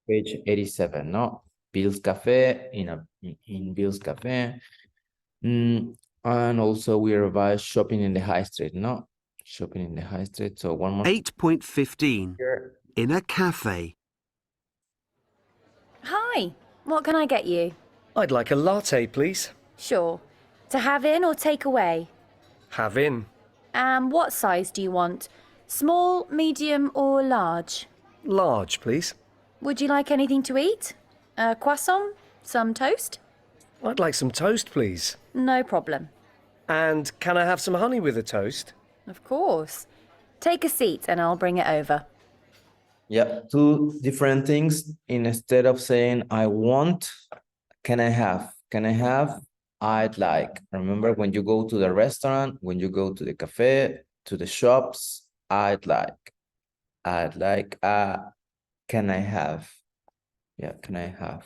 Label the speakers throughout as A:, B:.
A: Page 87, no? Bill's Cafe, in Bill's Cafe. And also we revise shopping in the high street, no? Shopping in the high street. So one more
B: 8.15.
A: here.
B: In a cafe.
C: Hi, what can I get you?
D: I'd like a latte, please.
C: Sure. To have in or take away?
D: Have in.
C: What size do you want? Small, medium, or large?
D: Large, please.
C: Would you like anything to eat? A croissant? Some toast?
D: I'd like some toast, please.
C: No problem.
D: And can I have some honey with the toast?
C: Of course. Take a seat and I'll bring it over.
A: Yeah, two different things. Instead of saying I want, can I have? Can I have? I'd like. Remember when you go to the restaurant, when you go to the cafe, to the shops, I'd like. I'd like, can I have? Yeah, can I have?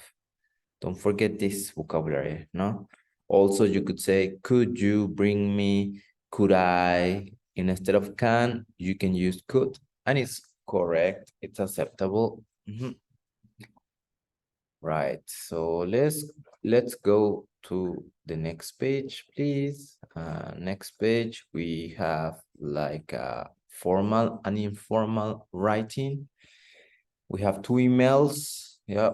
A: Don't forget this vocabulary, no? Also, you could say, could you bring me, could I? Instead of can, you can use could, and it's correct, it's acceptable. Right, so let's go to the next page, please. Next page, we have like a formal and informal writing. We have two emails, yeah,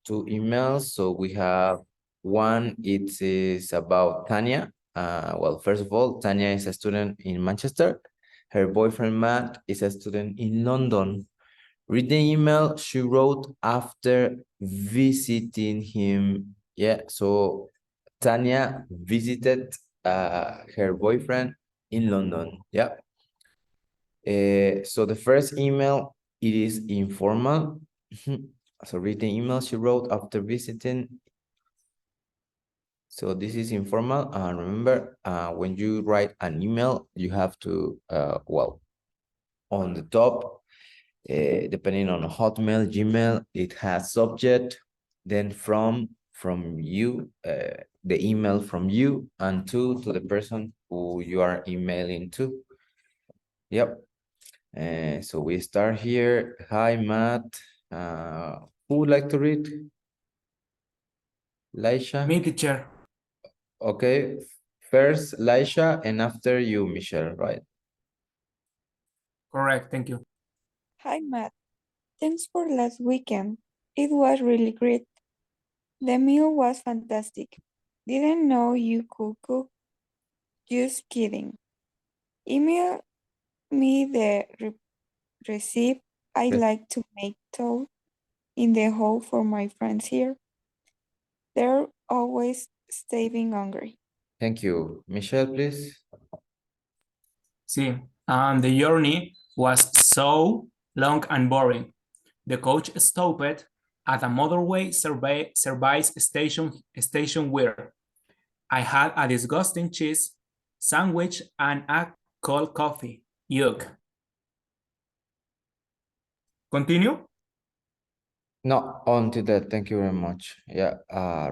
A: two emails. So we have one, it is about Tanya. Well, first of all, Tanya is a student in Manchester. Her boyfriend, Matt, is a student in London. Read the email she wrote after visiting him. Yeah, so Tanya visited her boyfriend in London. Yeah. So the first email, it is informal. So read the email she wrote after visiting. So this is informal. Remember, when you write an email, you have to, well, on the top, depending on Hotmail, Gmail, it has subject, then from you, the email from you, and to the person who you are emailing to. Yep. So we start here. Hi, Matt. Who would like to read? Laisha?
E: Me, teacher.
A: Okay. First, Laisha, and after you, Michelle, right?
E: Correct, thank you.
F: Hi, Matt. Thanks for last weekend. It was really great. The meal was fantastic. Didn't know you could cook. Just kidding. Email me the recipe. I'd like to make toast in the hall for my friends here. They're always staying hungry.
A: Thank you. Michelle, please.
E: See, the journey was so long and boring. The coach stopped at a motorway service station where I had a disgusting cheese sandwich and a cold coffee. Yuck. Continue?
A: No, on to that. Thank you very much. Yeah.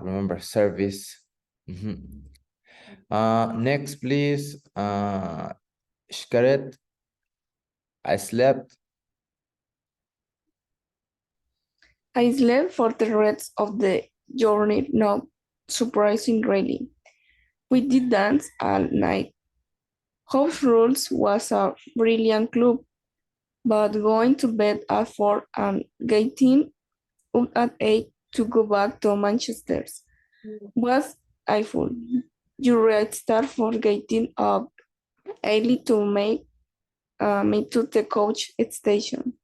A: Remember service. Next, please. Shkaret. I slept.
G: I slept for the rest of the journey, not surprising really. We did dance all night. House Rules was a brilliant club, but going to bed at 4 and getting up at 8 to go back to Manchester was awful. You right start for getting up early to make me to the coach station.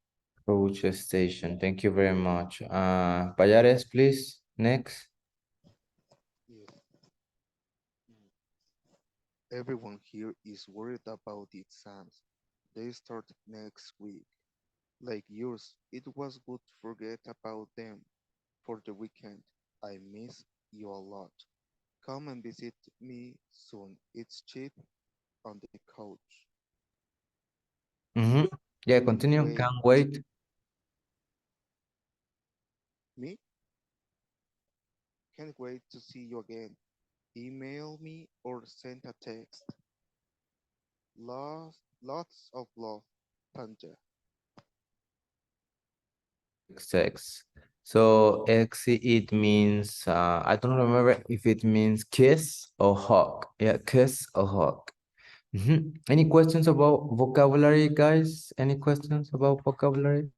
A: Coach station. Thank you very much. Payares, please. Next.
H: Everyone here is worried about the exams. They start next week. Like yours, it was good to forget about them for the weekend. I miss you a lot. Come and visit me soon. It's cheap on the couch.
A: Yeah, continue.
H: Wait,
A: Can't wait.
H: me? Can't wait to see you again. Email me or send a text. Lots of love, Tanja.
A: XX. So X, it means, I don't remember if it means kiss or hug. Yeah, kiss or hug. Any questions about vocabulary, guys? Any questions about vocabulary?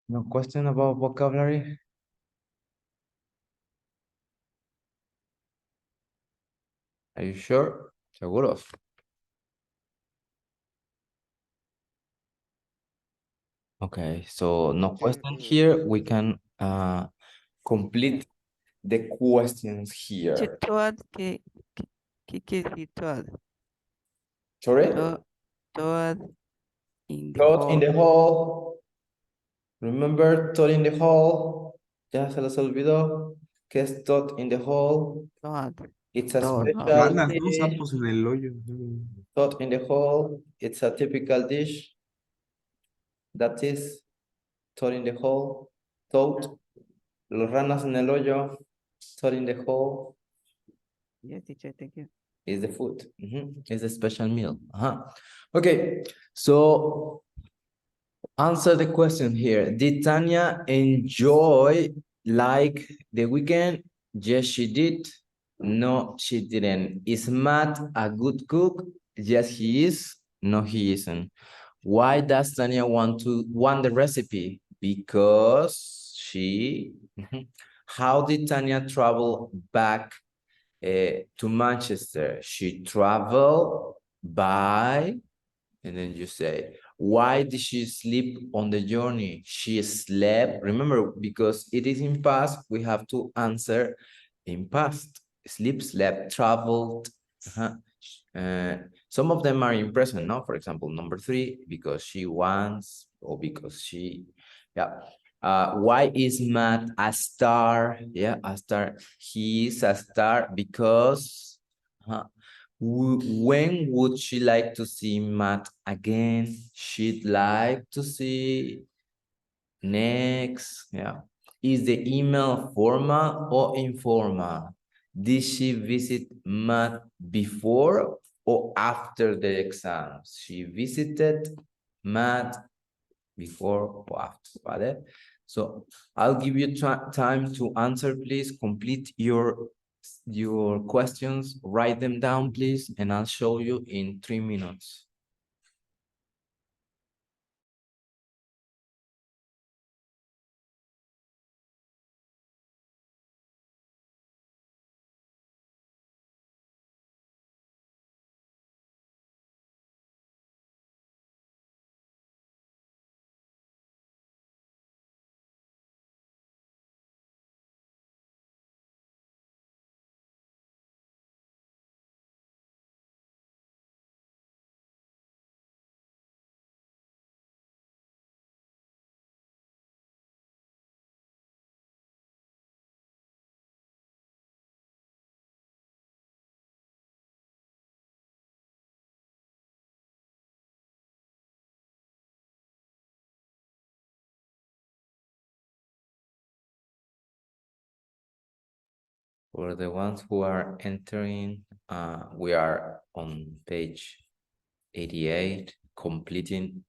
A: No question about vocabulary? Are you sure? Seguros. Okay, so no question here. We can complete the questions here.
I: Toad, ¿qué quiere decir toad?
A: Sorry?
I: Toad in the
A: Thought in
I: hole.
A: the hall. Remember thought in the hall? Ya se les olvidó. ¿Qué es thought in the hall?
I: Toad.
A: It's a
I: Toad.
A: special
J: Mandan
A: dish.
J: unos sapos en el hoyo.
A: Thought in the hall. It's a typical dish. That is thought in the hall. Thought. Los ranas en el hoyo. Thought in the hall.
I: Yes, teacher, thank you.
A: Is the food. It's a special meal. Okay, so answer the question here. Did Tanya enjoy like the weekend? Yes, she did. No, she didn't. Is Matt a good cook? Yes, he is. No, he isn't. Why does Tanya want the recipe? Because she. How did Tanya travel back to Manchester? She traveled by, and then you say, why did she sleep on the journey? She slept. Remember, because it is in past, we have to answer in past. Sleep, slept, traveled. Some of them are in present, no? For example, number 3, because she wants, or because she, yeah. Why is Matt a star? Yeah, a star. He is a star because when would she like to see Matt again? She'd like to see next. Yeah. Is the email formal or informal? Did she visit Matt before or after the exams? She visited Matt before or after, ¿vale? So I'll give you time to answer, please. Complete your questions, write them down, please, and I'll show you in 3 minutes. For the ones who are entering, we are on page 88, completing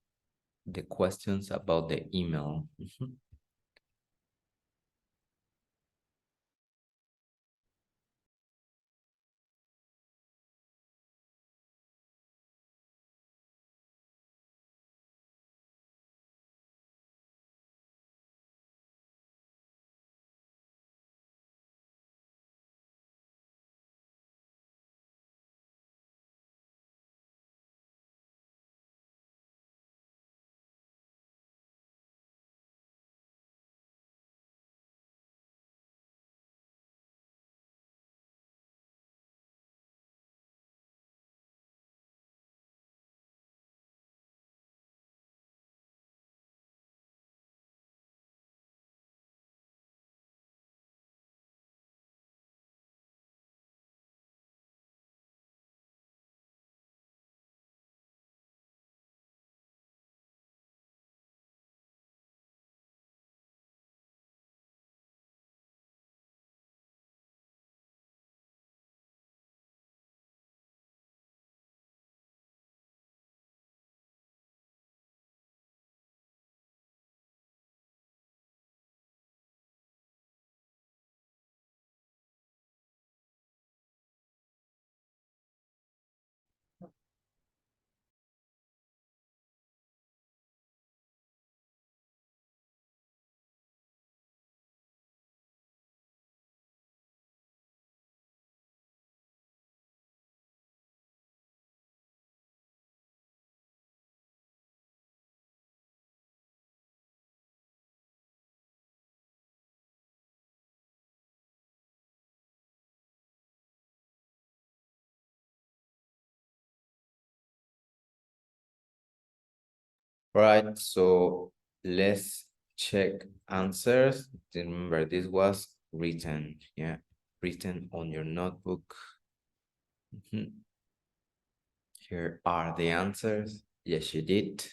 A: the questions about the email. Right, so let's check answers. Remember, this was written, yeah, written on your notebook. Mhm. Here are the answers. Yes, you did.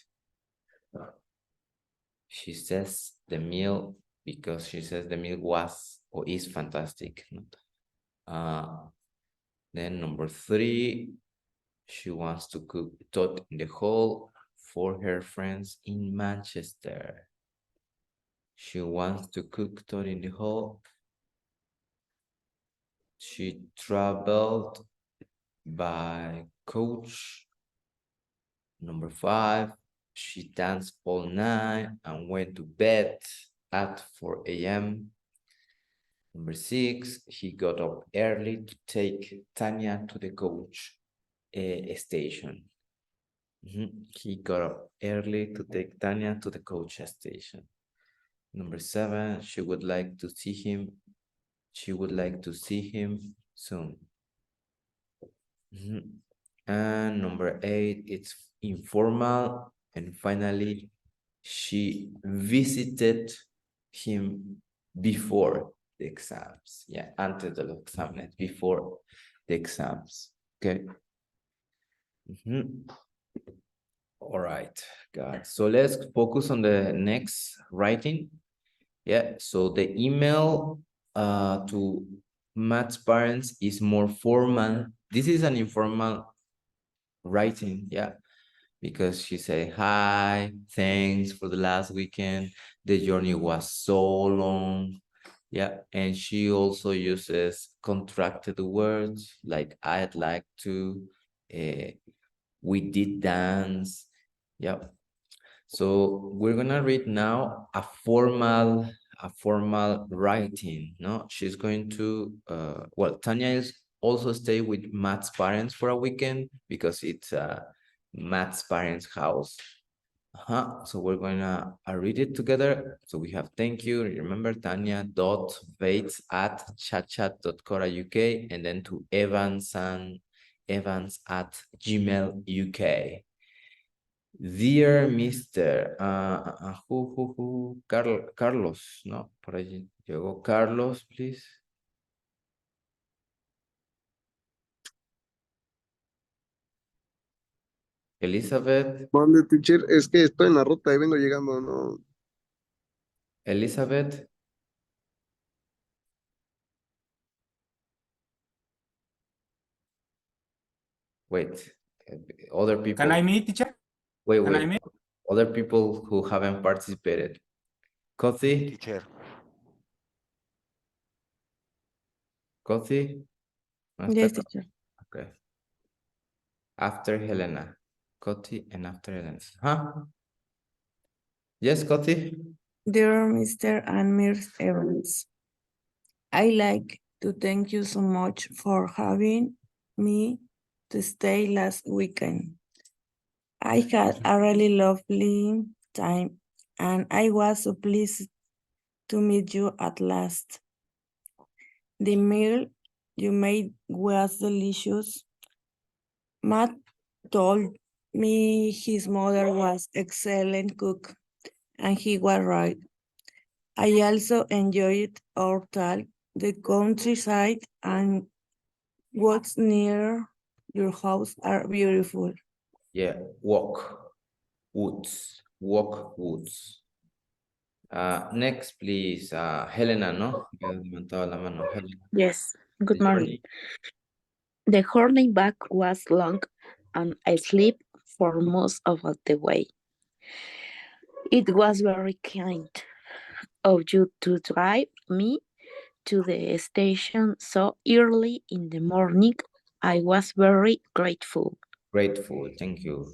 A: She says the meal because she says the meal was or is fantastic. Then number 3, she wants to cook tot in the hall for her friends in Manchester. She wants to cook tot in the hall. She traveled by coach. Number 5, she danced all night and went to bed at 4 a.m. Number 6, he got up early to take Tanya to the coach station. He got up early to take Tanya to the coach station. Number 7, she would like to see him. She would like to see him soon. And number 8, it's informal. And finally, she visited him before the exams. Yeah, antes de los exámenes, before the exams. Okay. All right, guys. So let's focus on the next writing. Yeah, so the email to Matt's parents is more formal. This is an informal writing, yeah, because she said, hi, thanks for the last weekend. The journey was so long. Yeah, and she also uses contracted words like I'd like to, we did dance. Yeah. So we're gonna read now a formal writing. No, she's going to well, Tanya is also stay with Matt's parents for a weekend because it's Matt's parents' house. So we're gonna read it together. So we have thank you. Remember tanya.bates@chatchat.co.uk and then to evans@gmail.uk. Dear Mr. Carlos, no, por allí llegó Carlos, please. Elizabeth.
J: ¿Dónde, teacher? Es que estoy en la ruta y vengo llegando, ¿no?
A: Elizabeth. Wait, other people.
E: Can I meet, teacher?
A: Wait,
E: Can I
A: wait.
E: meet?
A: Other people who haven't participated. Kothi.
H: Teacher.
A: Kothi.
G: Yes, teacher.
A: Okay. After Helena. Kothi and after Helena. Huh? Yes, Kothi.
K: Dear Mr. and Ms. Evans, I like to thank you so much for having me to stay last weekend. I had a really lovely time and I was so pleased to meet you at last. The meal you made was delicious. Matt told me his mother was excellent cook, and he was right. I also enjoyed our talk. The countryside and what's near your house are beautiful.
A: Yeah, walk woods. Walk woods. Next, please, Helena, ¿no? Que has levantado la mano. Helena.
L: Yes, good
A: The
L: morning. The journey back was long and I slept for most of the way. It was very kind of you to drive me to the station so early in the morning. I was very grateful.
A: Grateful, thank you.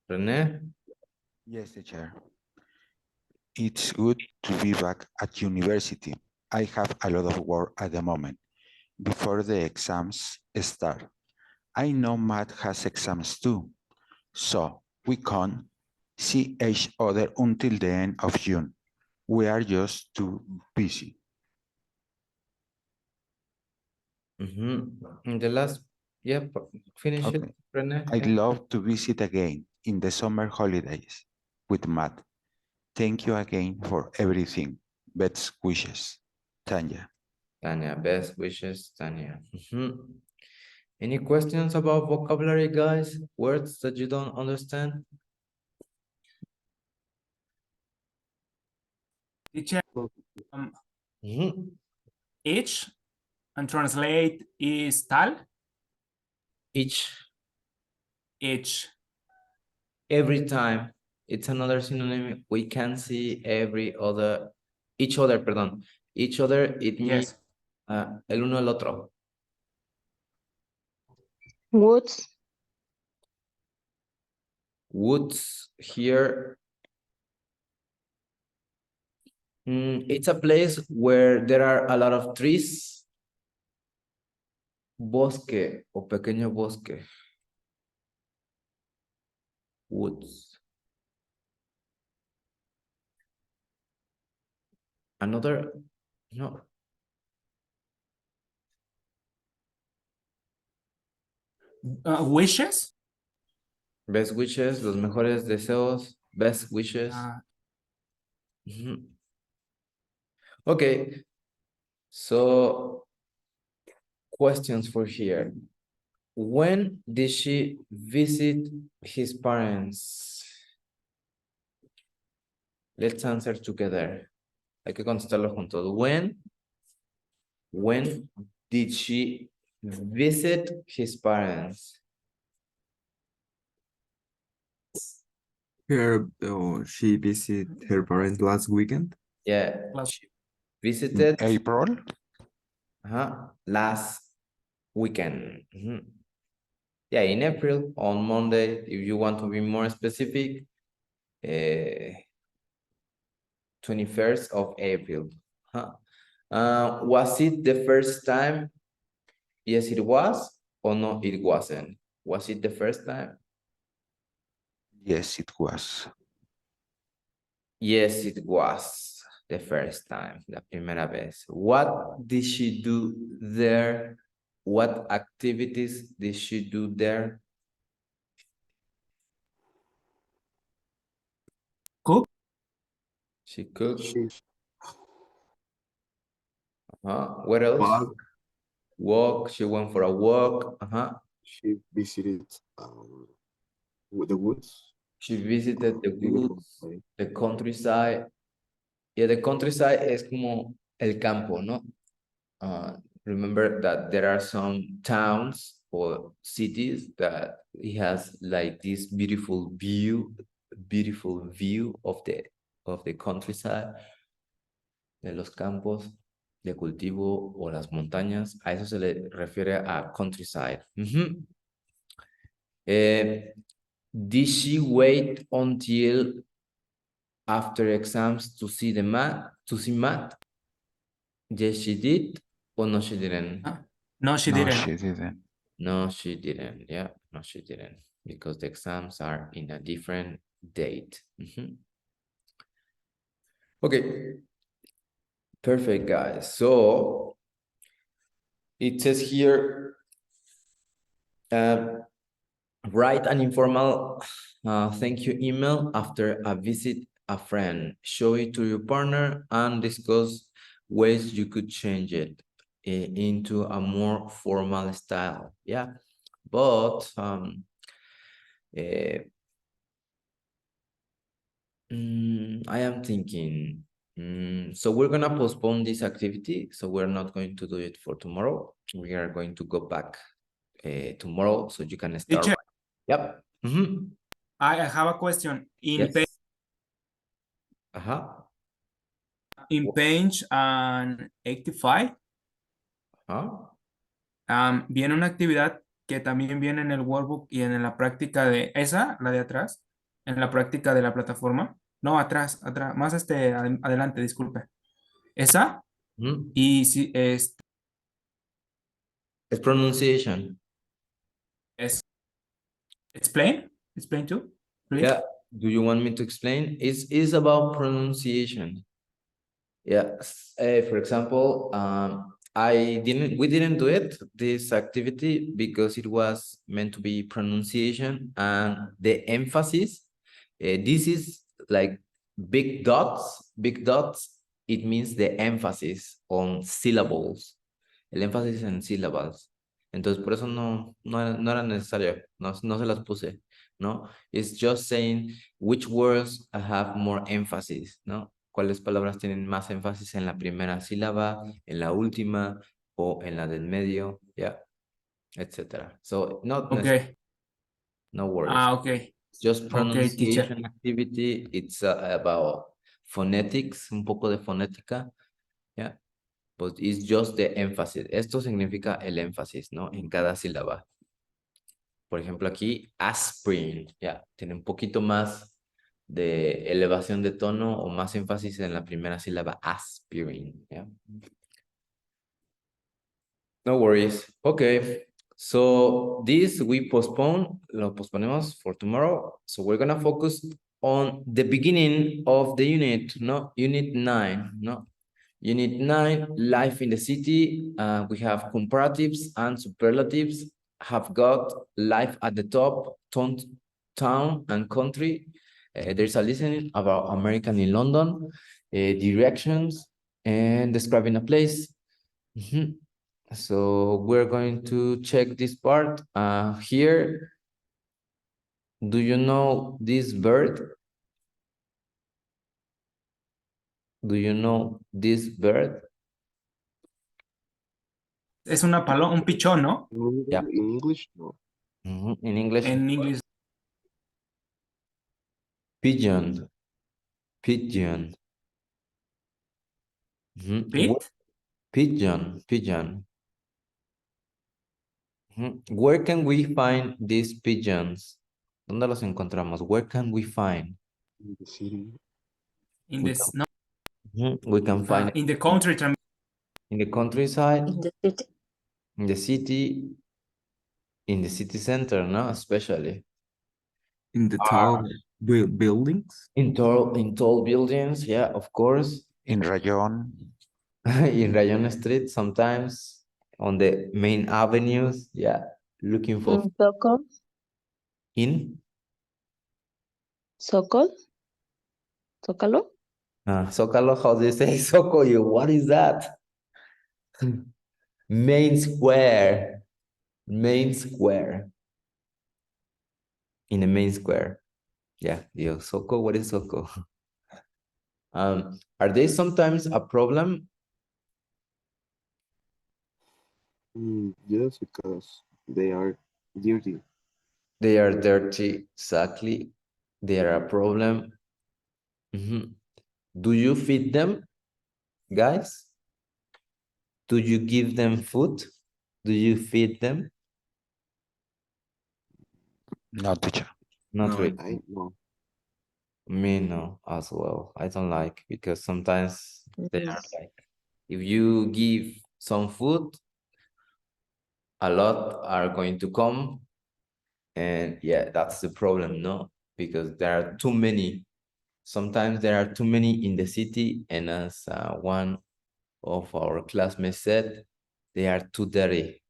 A: Rene?
M: Yes, teacher. It's good to be back at university. I have a lot of work at the moment before the exams start. I know Matt has exams too, so we can't see each other until the end of June. We are just too busy.
A: In the last, yeah, finish
M: Okay.
A: it, Rene.
M: I'd love to visit again. in the summer holidays with Matt. Thank you again for everything. Best wishes, Tanya.
A: Tanya, best wishes, Tanya. Any questions about vocabulary, guys? Words that you don't understand?
E: Teacher, each and translate is tal.
A: Each.
E: Every
A: time. It's another synonym. We can see each other, perdón. Each other, it means el uno el otro.
L: Woods.
A: Woods here. It's a place where there are a lot of trees. Bosque o pequeño bosque. Woods. Another, no.
E: Wishes.
A: Best wishes, los mejores deseos, best wishes. Okay, so questions for here. When did she visit his parents? Let's answer together. Hay que contestarlo juntos. When did she visit his parents?
N: She visited her parents last weekend.
A: Yeah, she visited
M: April.
A: Last weekend. Yeah, in April, on Monday, if you want to be more specific, 21st of April. Was it the first time? Yes, it was, or no, it wasn't. Was it the first time?
M: Yes, it was.
A: Yes, it was the first time, la primera vez. What did she do there? What activities did she do there?
E: Cook.
A: She cooked. What else? Walk. She went for a walk.
N: She visited the woods.
A: She visited the woods, the countryside. Yeah, the countryside es como el campo, ¿no? Remember that there are some towns or cities that it has like this beautiful view of the countryside, de los campos de cultivo o las montañas. A eso se le refiere a countryside. Did she wait until after exams to see math? Yes, she did. Or no, she didn't.
E: No, she didn't.
M: She didn't.
A: No, she didn't. Yeah, no, she didn't. Because the exams are in a different date. Okay. Perfect, guys. So it says here, write an informal thank you email after a visit a friend. Show it to your partner and discuss ways you could change it into a more formal style. Yeah, but I am thinking, so we're gonna postpone this activity, so we're not going to do it for tomorrow. We are going to go back tomorrow, so you can start.
E: Teacher.
A: Yep.
E: I have a question. In
A: Yes.
E: in page 85, viene una actividad que también viene en el workbook y en la práctica de esa, la de atrás, en la práctica de la plataforma. No, atrás, más adelante, disculpe. Esa, y si es
A: pronunciation.
E: Explain too, please.
A: Yeah, do you want me to explain? It's about pronunciation. Yeah, for example, we didn't do it, this activity, because it was meant to be pronunciation and the emphasis. This is like big dots, it means the emphasis on syllables. El énfasis en sílabas. Entonces, por eso no era necesario, no se las puse, ¿no? It's just saying which words have more emphasis, ¿no? ¿Cuáles palabras tienen más énfasis en la primera sílaba, en la última o en la del medio? Yeah, etc. So, not
E: Okay.
A: no worries.
E: Okay.
A: It's just
E: Okay, teacher.
A: pronunciation activity. It's about phonetics, un poco de fonética. Yeah. But it's just the emphasis. Esto significa el énfasis, ¿no? En cada sílaba. Por ejemplo, aquí, aspirin, ya, tiene un poquito más de elevación de tono o más énfasis en la primera sílaba, aspirin, ya. No worries. Okay. So this we lo posponemos for tomorrow. So we're gonna focus on the beginning of the unit, no? Unit 9, no? Unit 9, life in the city. We have comparatives and superlatives. Have got life at the top, town and country. There's a listening about American in London, directions, and describing a place. So we're going to check this part. Here, do you know this bird? Do you know this bird?
E: Es una paloma, un pichón, ¿no?
A: Yeah.
H: In English, no.
A: In English?
E: En inglés.
A: Pigeon. Pigeon.
E: Pit?
A: Pigeon. Where can we find these pigeons? ¿Dónde los encontramos? Where can we find?
H: In the city.
E: In this, no.
A: We can find it
E: In the country.
A: in the countryside,
L: In the city.
A: in the city, in the city center, no? Especially.
N: In the tall buildings?
A: In tall buildings, yeah, of course.
M: In Rayon.
A: In Rayon Street, sometimes on the main avenues, yeah, looking for
L: In Sokol.
A: in
L: Sokol. Zócalo.
A: Zócalo, how do you say Zócalo? What is that? Main square. In the main square. Yeah, Soco, what is Soco? Are they sometimes a problem?
H: Yes, because they are dirty.
A: They are dirty, exactly. They are a problem. Do you feed them, guys? Do you give them food? Do you feed them?
M: No, teacher.
A: Not really.
H: I know.
A: Me, no, as well. I don't like, because sometimes they are like, if you give some food, a lot are going to come. And yeah, that's the problem, no? Because there are too many. Sometimes there are too many in the city, and as one of our classmates said, they are too dirty,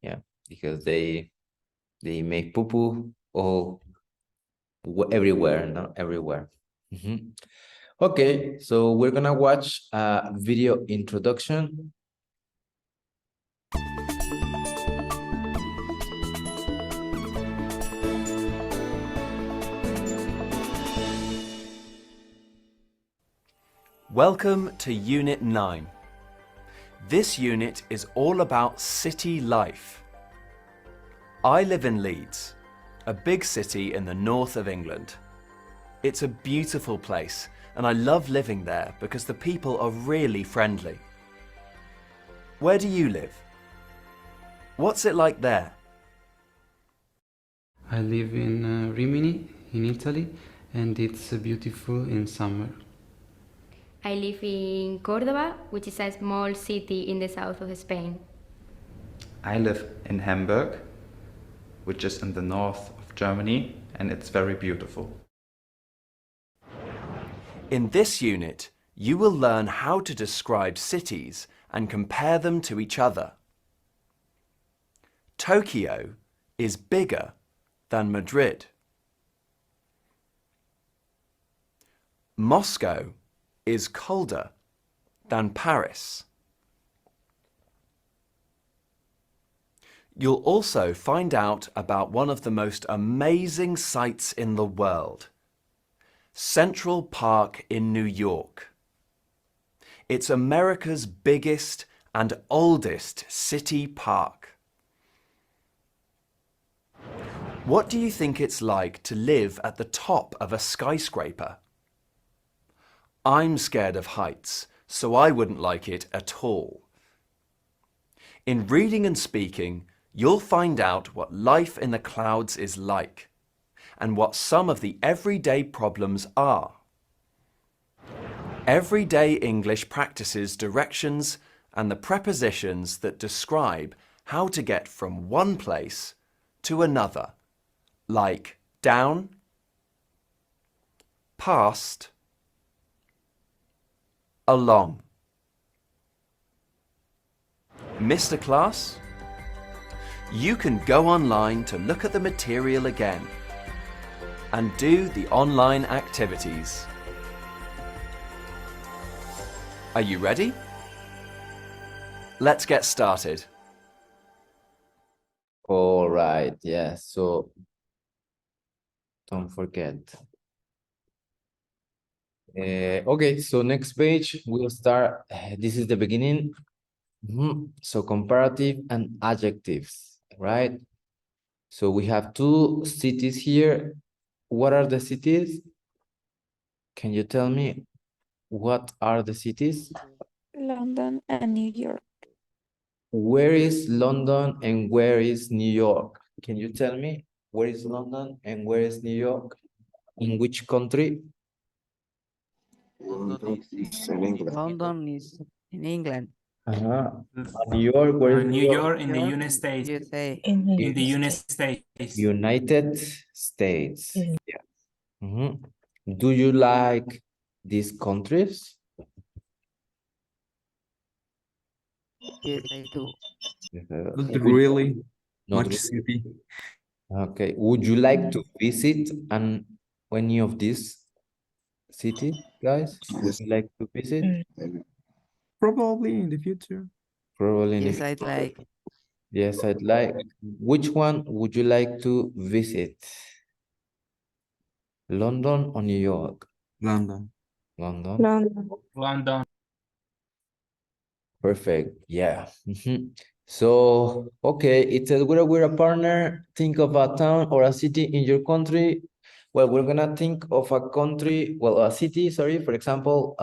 A: yeah, because they make poo-poo all everywhere, not everywhere. Okay, so we're gonna watch a video introduction.
O: Welcome to Unit 9. This unit is all about city life. I live in Leeds, a big city in the north of England. It's a beautiful place, and I love living there because the people are really friendly. Where do you live? What's it like there?
P: I live in Rimini, in Italy, and it's beautiful in summer.
Q: I live in Córdoba, which is a small city in the south of Spain.
N: I live in Hamburg, which is in the north of Germany, and it's very beautiful.
O: In this unit, you will learn how to describe cities and compare them to each other. Tokyo is bigger than Madrid. Moscow is colder than Paris. You'll also find out about one of the most amazing sights in the world, Central Park in New York. It's America's biggest and oldest city park. What do you think it's like to live at the top of a skyscraper? I'm scared of heights, so I wouldn't like it at all. In reading and speaking, you'll find out what life in the clouds is like and what some of the everyday problems are. Everyday English practices directions and the prepositions that describe how to get from one place to another, like down, past, along. Missed a class? You can go online to look at the material again and do the online activities. Are you ready? Let's get started.
A: All right, yeah, so don't forget. Okay, so next page, we'll start. This is the beginning. So comparative and adjectives, right? So we have two cities here. What are the cities? Can you tell me what are the cities?
F: London and New York.
A: Where is London and where is New York? Can you tell me where is London and where is New York? In which country?
I: London is in England.
A: New York, where is
E: New York in the United States.
I: USA.
E: In the United States.
A: United States. Yeah. Do you like these countries?
I: Yes, I do.
R: Not really
A: Not
R: much city.
A: Okay. Would you like to visit any of these cities, guys? Would you like to visit?
R: Probably in the future.
A: Probably in the
I: Yes, I'd like.
A: Yes, I'd like. Which one would you like to visit? London or New York?
R: London.
A: London.
E: London.
A: Perfect. Yeah. So, okay, it says we're a partner. Think of a town or a city in your country. Well, we're gonna think of a country, well, a city, sorry, for example,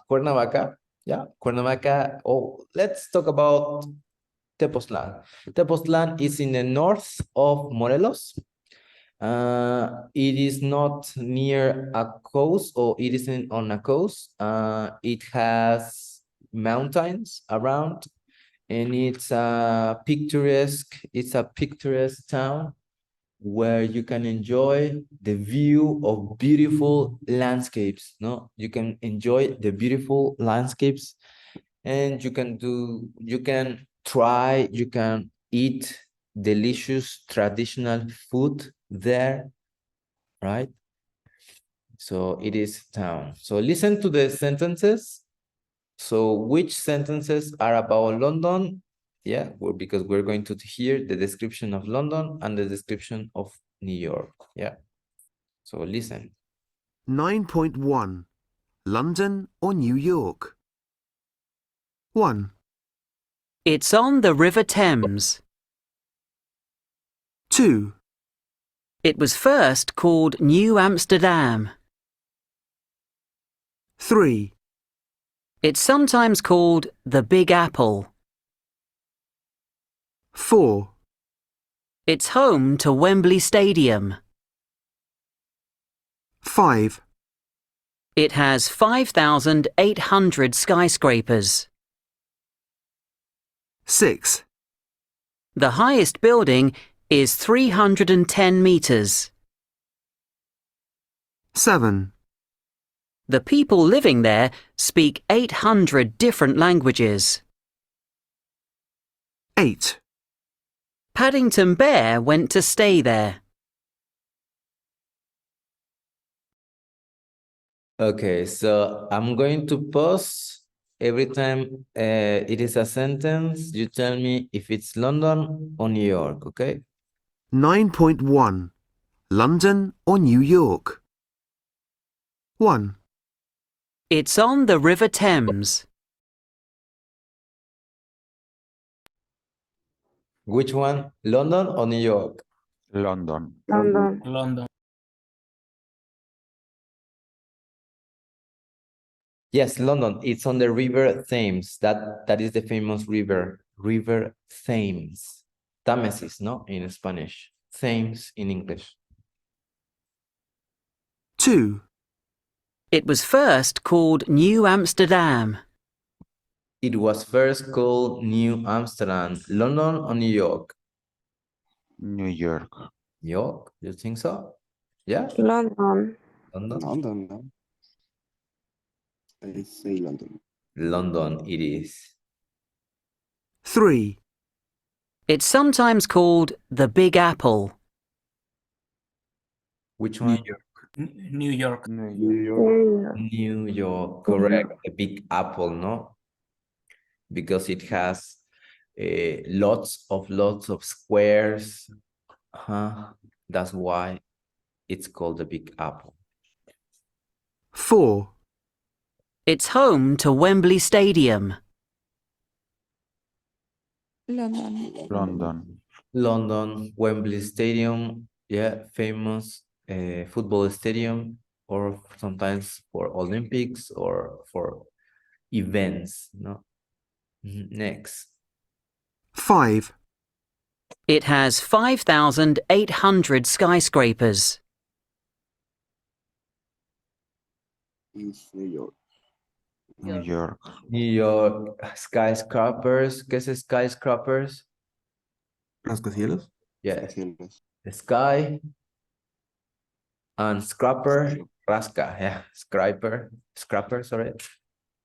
A: Cuernavaca. Yeah, Cuernavaca. Oh, let's talk about Tepoztlan. Tepoztlan is in the north of Morelos. It is not near a coast, or it isn't on a coast. It has mountains around, and it's a picturesque town where you can enjoy the view of beautiful landscapes. No, you can enjoy the beautiful landscapes, and you can eat delicious traditional food there, right? So it is town. So listen to the sentences. So which sentences are about London? Yeah, because we're going to hear the description of London and the description of New York. Yeah. So listen.
B: 9.1 London or New York? 1.
S: It's on the River Thames.
B: 2.
S: It was first called New Amsterdam.
B: 3.
S: It's sometimes called the Big Apple.
B: 4.
S: It's home to Wembley Stadium.
B: 5.
S: It has 5,800 skyscrapers.
B: 6.
S: The highest building is 310 meters.
B: 7.
S: The people living there speak 800 different languages.
B: 8.
S: Paddington Bear went to stay there.
A: Okay, so I'm going to pause every time it is a sentence. You tell me if it's London or New York, okay?
B: 9.1. London or New York? 1.
S: It's on the River Thames.
A: Which one? London or New York?
M: London.
G: London.
E: London.
A: Yes, London. It's on the River Thames. That is the famous river. River Thames. Támesis, no? In Spanish. Thames in English.
B: 2.
S: It was first called New Amsterdam.
A: It was first called New Amsterdam. London or New York?
M: New York.
A: New York? You think so? Yeah?
G: London.
A: London?
J: London, no? I say London.
A: London it is.
B: 3.
S: It's sometimes called the Big Apple.
A: Which one?
E: New York.
J: New York.
A: New York, correct. The Big Apple, no? Because it has lots of squares. That's why it's called the Big Apple.
B: 4.
S: It's home to Wembley Stadium.
F: London.
M: London.
A: London, Wembley Stadium, yeah, famous football stadium, or sometimes for Olympics or for events, no? Next.
B: 5.
S: It has 5,800 skyscrapers.
J: Is New York.
M: New York.
A: New York, skyscrapers. ¿Qué es skyscrapers?
R: Rascacielos.
A: Yes.
J: Cielos.
A: The sky and scraper, rasca, yeah, scraper, sorry.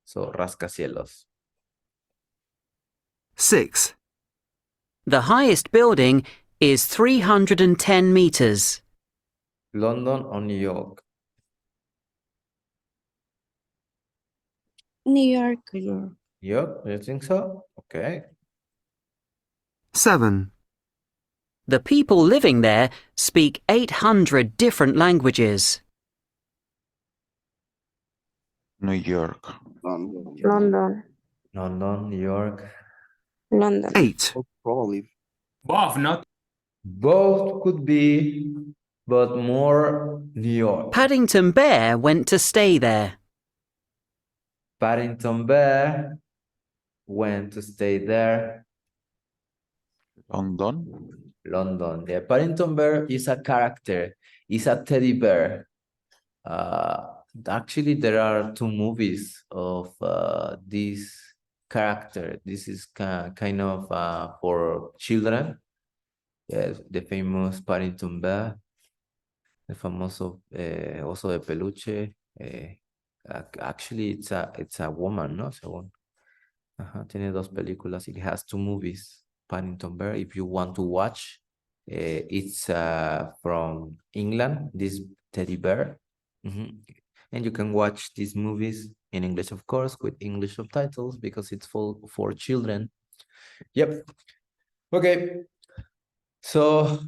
A: So rascacielos.
B: 6.
S: The highest building is 310 meters.
A: London or New York?
F: New York.
A: New York, you think so? Okay.
B: 7.
S: The people living there speak 800 different languages.
M: New York.
J: London.
G: London.
A: London, New York.
G: London.
B: 8.
J: Probably.
E: Both, not.
A: Both could be, but more New York.
S: Paddington Bear went to stay there.
A: Paddington Bear went to stay there.
M: London.
A: London. Yeah, Paddington Bear is a character. It's a teddy bear. Actually, there are 2 movies of this character. This is kind of for children. Yes, the famous Paddington Bear. The famoso oso de peluche. Actually, it's a woman, no? Según. Tiene 2 películas. It has 2 movies. Paddington Bear. If you want to watch, it's from England. This teddy bear, and you can watch these movies in English, of course, with English subtitles because it's for children. Yep. Okay. So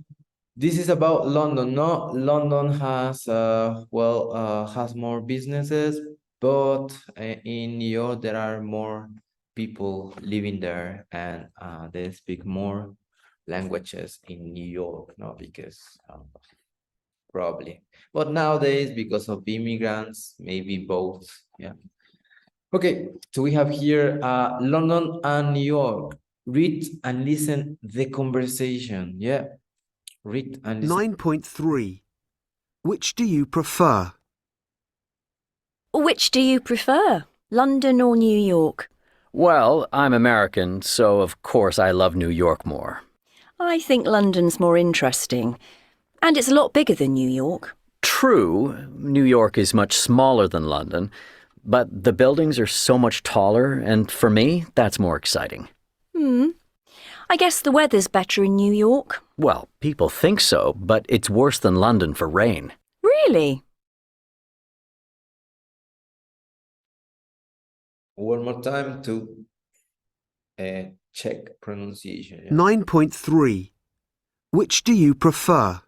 A: this is about London. No, London has has more businesses, but in New York there are more people living there, and they speak more languages in New York, no, because probably. But nowadays, because of immigrants, maybe both. Yeah. Okay, so we have here London and New York. Read and listen the conversation. Yeah. Read and listen.
B: 9.3. Which do you prefer?
C: Which do you prefer, London or New York?
T: Well, I'm American, so of course I love New York more.
C: I think London's more interesting. And it's a lot bigger than New York.
T: True, New York is much smaller than London, but the buildings are so much taller, and for me, that's more exciting.
C: I guess the weather's better in New York.
T: Well, people think so, but it's worse than London for rain.
C: Really?
A: One more time to check pronunciation. Yeah?
B: 9.3. Which do you prefer?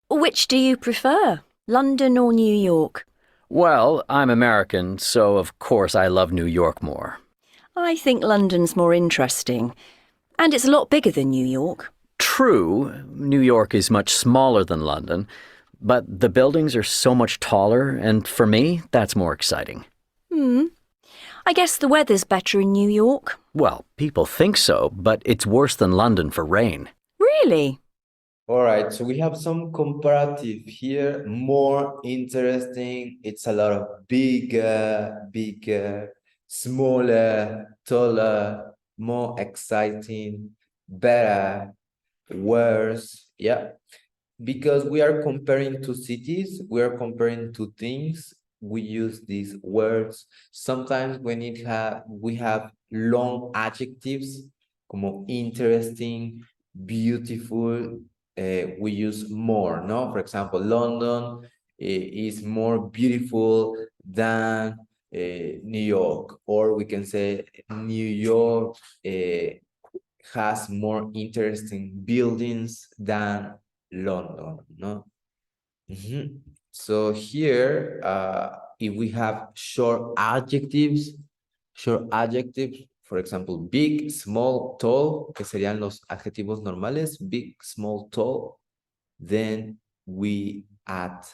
C: Which do you prefer, London or New York?
T: Well, I'm American, so of course I love New York more.
C: I think London's more interesting. And it's a lot bigger than New York.
T: True, New York is much smaller than London, but the buildings are so much taller, and for me, that's more exciting.
C: I guess the weather's better in New York.
T: Well, people think so, but it's worse than London for rain.
C: Really?
A: All right, so we have some comparative here, more interesting. It's a lot of bigger, smaller, taller, more exciting, better, worse. Yeah, because we are comparing two cities, we are comparing two things. We use these words. Sometimes when we have long adjectives, como interesting, beautiful, we use more, no? For example, London is more beautiful than New York, or we can say New York has more interesting buildings than London, no? So here, if we have short adjectives, for example, big, small, tall, que serían los adjetivos normales, big, small, tall, then we add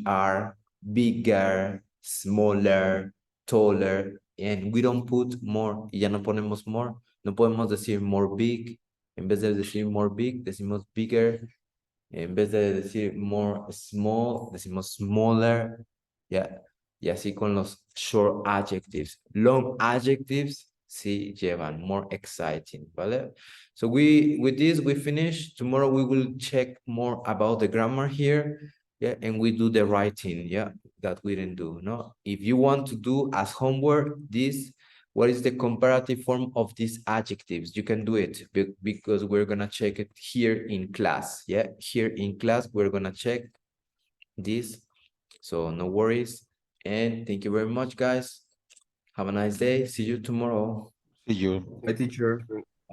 A: er, bigger, smaller, taller, and we don't put more, y ya no ponemos more, no podemos decir more big, en vez de decir more big, decimos bigger, en vez de decir more small, decimos smaller, yeah. Y así con los short adjectives. Long adjectives sí llevan more exciting, ¿vale? So with this we finish. Tomorrow we will check more about the grammar here, yeah, and we do the writing, yeah, that we didn't do, no? If you want to do as homework this, what is the comparative form of these adjectives? You can do it because we're gonna check it here in class, yeah? Here in class, we're gonna check this, so no worries. And thank you very much, guys. Have a nice day. See you tomorrow.
M: See you.
R: Bye, teacher.